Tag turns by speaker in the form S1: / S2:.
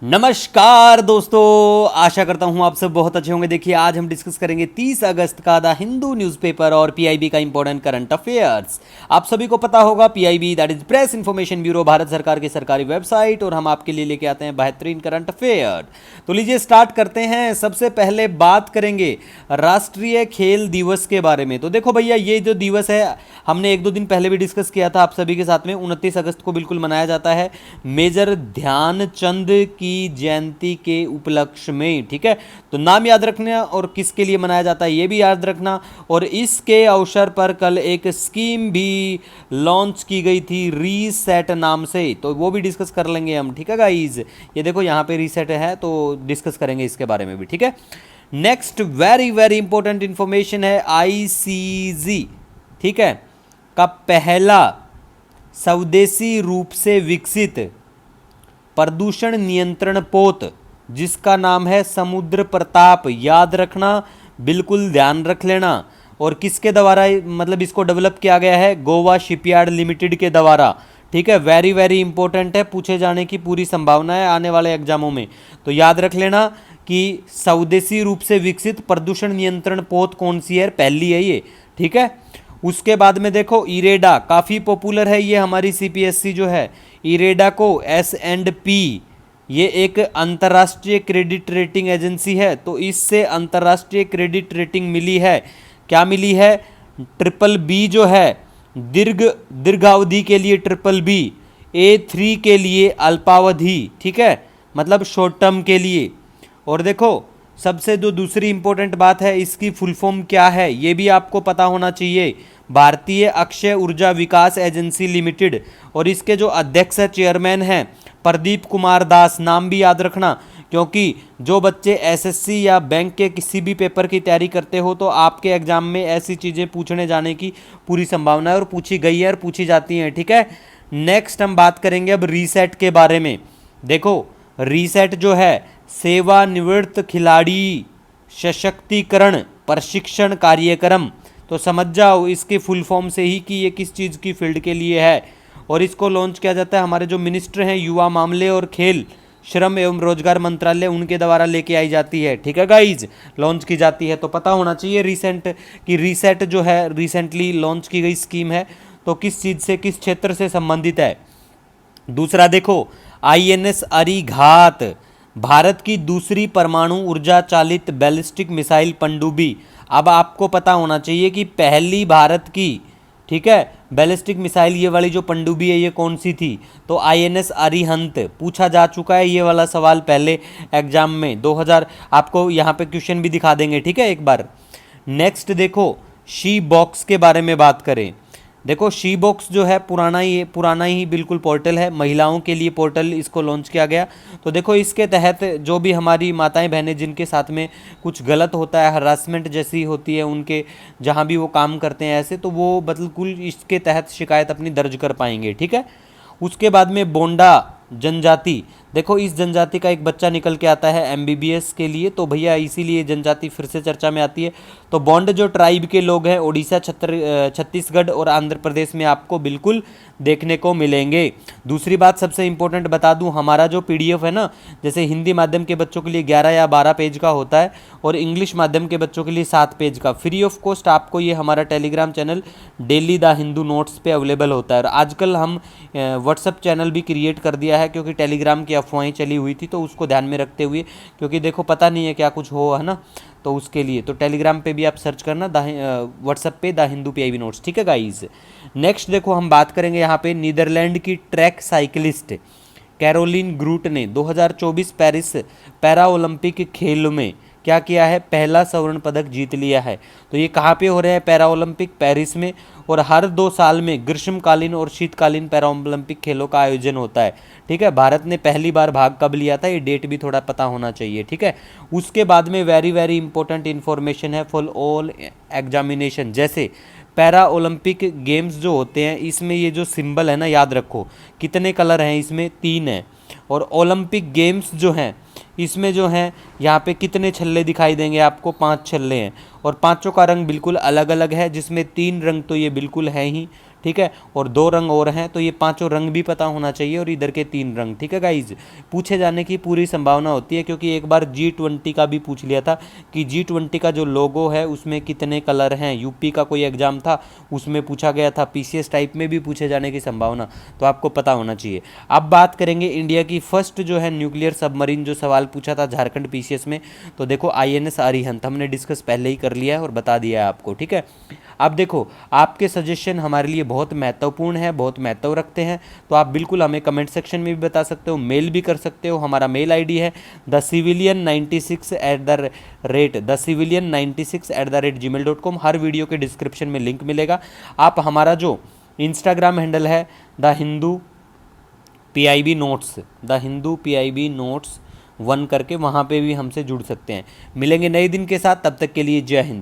S1: नमस्कार दोस्तों, आशा करता हूँ आप सब बहुत अच्छे होंगे। देखिए आज हम डिस्कस करेंगे 30 अगस्त का द हिंदू न्यूज़पेपर और पीआईबी का इंपॉर्टेंट करंट अफेयर्स। आप सभी को पता होगा PIB that is press information bureau Bharat सरकार की सरकारी वेबसाइट, और हम आपके लिए लेके आते हैं बेहतरीन करंट अफेयर। तो लीजिए स्टार्ट करते हैं। सबसे पहले बात करेंगे राष्ट्रीय खेल दिवस के बारे में। तो देखो भैया, ये जो दिवस है हमने एक दो दिन पहले भी डिस्कस किया था आप सभी के साथ में। 29 अगस्त को बिल्कुल मनाया जाता है मेजर ध्यानचंद की जयंती के उपलक्ष्य में। ठीक है, तो नाम याद रखना और किसके लिए मनाया जाता है ये भी याद रखना। और इसके अवसर पर कल एक स्कीम भी लॉन्च की गई थी रीसेट नाम से, तो वो भी डिस्कस कर लेंगे हम। ठीक है गाइज, ये देखो यहाँ पे रीसेट है तो डिस्कस करेंगे इसके बारे में भी। ठीक है, next very very important information है आईसीजी, ठीक है, का पहला स्वदेशी रूप से विकसित प्रदूषण नियंत्रण पोत जिसका नाम है समुद्र प्रताप, याद रखना, बिल्कुल ध्यान रख लेना। और किसके द्वारा मतलब इसको डेवलप किया गया है? गोवा शिपयार्ड लिमिटेड के द्वारा। ठीक है, वेरी वेरी इंपॉर्टेंट है, पूछे जाने की पूरी संभावना है आने वाले एग्जामों में, तो याद रख लेना कि स्वदेशी रूप से विकसित प्रदूषण नियंत्रण पोत कौन सी है, पहली है ये। ठीक है, उसके बाद में देखो इरेडा, काफ़ी पॉपुलर है ये हमारी सीपीएससी जो है। इरेडा को S&P, ये एक अंतर्राष्ट्रीय क्रेडिट रेटिंग एजेंसी है, तो इससे अंतर्राष्ट्रीय क्रेडिट रेटिंग मिली है। क्या मिली है? BBB जो है दीर्घावधि के लिए BBB, A3 के लिए अल्पावधि, ठीक है, मतलब शॉर्ट टर्म के लिए। और देखो सबसे जो दूसरी इंपॉर्टेंट बात है, इसकी फुल फॉर्म क्या है ये भी आपको पता होना चाहिए। भारतीय अक्षय ऊर्जा विकास एजेंसी लिमिटेड, और इसके जो अध्यक्ष है, चेयरमैन हैं प्रदीप कुमार दास। नाम भी याद रखना, क्योंकि जो बच्चे एसएससी या बैंक के किसी भी पेपर की तैयारी करते हो तो आपके एग्जाम में ऐसी चीज़ें पूछने जाने की पूरी संभावना है, और पूछी गई है और पूछी जाती हैं। ठीक है, नेक्स्ट हम बात करेंगे अब रीसेट के बारे में। देखो रीसेट जो है सेवानिवृत्त खिलाड़ी सशक्तिकरण प्रशिक्षण कार्यक्रम, तो समझ जाओ इसके फुल फॉर्म से ही कि ये किस चीज़ की फील्ड के लिए है। और इसको लॉन्च किया जाता है हमारे जो मिनिस्टर हैं युवा मामले और खेल, श्रम एवं रोजगार मंत्रालय, उनके द्वारा लेके आई जाती है। ठीक है गाइज, लॉन्च की जाती है, तो पता होना चाहिए रिसेंट कि रीसेट जो है रिसेंटली लॉन्च की गई स्कीम है, तो किस चीज़ से, किस क्षेत्र से संबंधित है। दूसरा देखो INS अरिघात, भारत की दूसरी परमाणु ऊर्जा चालित बैलिस्टिक मिसाइल पनडुब्बी। अब आपको पता होना चाहिए कि पहली भारत की, ठीक है, बैलिस्टिक मिसाइल ये वाली जो पनडुब्बी है ये कौन सी थी? तो INS अरिहंत। पूछा जा चुका है ये वाला सवाल पहले एग्जाम में 2000, आपको यहाँ पे क्वेश्चन भी दिखा देंगे। ठीक है, एक बार। नेक्स्ट देखो शी बॉक्स के बारे में बात करें। देखो शी बॉक्स जो है पुराना ही बिल्कुल पोर्टल है, महिलाओं के लिए पोर्टल इसको लॉन्च किया गया। तो देखो इसके तहत जो भी हमारी माताएं बहनें जिनके साथ में कुछ गलत होता है, हरासमेंट जैसी होती है उनके, जहां भी वो काम करते हैं ऐसे, तो वो बिल्कुल इसके तहत शिकायत अपनी दर्ज कर पाएंगे। ठीक है, उसके बाद में बोंडा जनजाति, देखो इस जनजाति का एक बच्चा निकल के आता है MBBS के लिए, तो भैया इसीलिए जनजाति फिर से चर्चा में आती है। तो बॉन्ड जो ट्राइब के लोग हैं उड़ीसा, छत्तीसगढ़ और आंध्र प्रदेश में आपको बिल्कुल देखने को मिलेंगे। दूसरी बात सबसे इंपॉर्टेंट बता दूं, हमारा जो PDF है ना, जैसे हिंदी माध्यम के बच्चों के लिए 11 या 12 पेज का होता है, और इंग्लिश माध्यम के बच्चों के लिए 7 पेज का, फ्री ऑफ कॉस्ट आपको ये हमारा Telegram channel daily the Hindu notes पे अवेलेबल होता है। और आजकल हम व्हाट्सअप चैनल भी क्रिएट कर दिया है, क्योंकि टेलीग्राम की अफवाहें चली हुई थी, तो उसको ध्यान में रखते हुए, क्योंकि देखो पता नहीं है क्या कुछ हो, है ना, तो उसके लिए तो टेलीग्राम पे भी आप सर्च करना, व्हाट्सएप पे द हिंदू PIB नोट्स। ठीक है गाइज, नेक्स्ट देखो हम बात करेंगे यहाँ पे नीदरलैंड की ट्रैक साइकिलिस्ट कैरोलिन ग्रूट ने 2024 पेरिस पैरा ओलंपिक खेल में क्या किया है? पहला स्वर्ण पदक जीत लिया है। तो ये कहाँ पे हो रहा है? पैरा ओलंपिक पेरिस में, और हर 2 साल में ग्रीष्मकालीन और शीतकालीन पैरा ओलंपिक खेलों का आयोजन होता है। ठीक है, भारत ने पहली बार भाग कब लिया था ये डेट भी थोड़ा पता होना चाहिए। ठीक है, उसके बाद में वेरी वेरी इंपॉर्टेंट इन्फॉर्मेशन है फॉर ऑल एग्जामिनेशन, जैसे पैरा ओलंपिक गेम्स जो होते हैं इसमें ये जो सिंबल है ना, याद रखो कितने कलर हैं इसमें? 3 हैं। और ओलंपिक गेम्स जो हैं इसमें जो हैं यहाँ पे कितने छल्ले दिखाई देंगे आपको? 5 छल्ले हैं, और पांचों का रंग बिल्कुल अलग अलग है, जिसमें 3 रंग तो ये बिल्कुल है ही। ठीक है, और 2 रंग और हैं, तो ये पांचों रंग भी पता होना चाहिए और इधर के 3 रंग। ठीक है गाइज, पूछे जाने की पूरी संभावना होती है, क्योंकि एक बार G20 का भी पूछ लिया था कि G20 का जो लोगो है उसमें कितने कलर हैं। यूपी का कोई एग्जाम था, उसमें पूछा गया था। पीसीएस टाइप में भी पूछे जाने की संभावना, तो आपको पता होना चाहिए। अब बात करेंगे इंडिया की फर्स्ट जो है न्यूक्लियर सबमरीन, जो सवाल पूछा था झारखंड पीसीएस में, तो देखो INS अरिहंत हमने डिस्कस पहले ही कर लिया है और बता दिया है आपको। ठीक है, अब देखो आपके सजेशन हमारे लिए बहुत महत्वपूर्ण है, बहुत महत्व रखते हैं, तो आप बिल्कुल हमें कमेंट सेक्शन में भी बता सकते हो, मेल भी कर सकते हो। हमारा मेल आईडी है thecivilian96@gmail.com। हर वीडियो के डिस्क्रिप्शन में लिंक मिलेगा। आप हमारा जो इंस्टाग्राम हैंडल है द हिंदू PIB नोट्स 1 करके, वहाँ पे भी हमसे जुड़ सकते हैं। मिलेंगे नए दिन के साथ, तब तक के लिए जय हिंद।